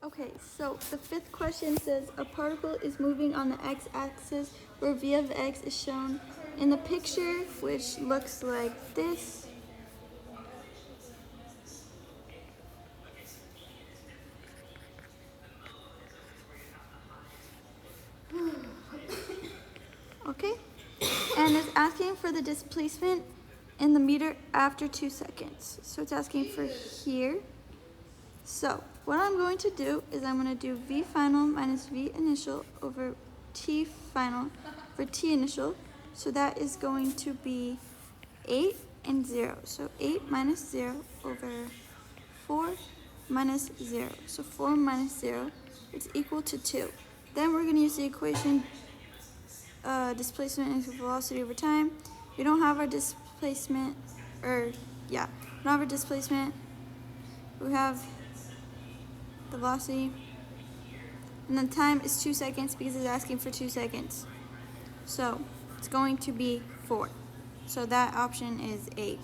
Okay, so the fifth question says a particle is moving on the x-axis where v of x is shown in the picture, which looks like this. Okay, and it's asking for the displacement in the meter after 2 seconds. So it's asking for here. So what I'm going to do is I'm going to do v final minus v initial over t final for t initial. So that is going to be 8 and 0. So 8 minus 0 over 4 minus 0. So 4 minus 0 is equal to 2. Then we're going to use the equation displacement and velocity over time. We don't have our displacement, we don't have our displacement. We have the velocity, and the time is 2 seconds because it's asking for 2 seconds. So it's going to be 4. So that option is 8.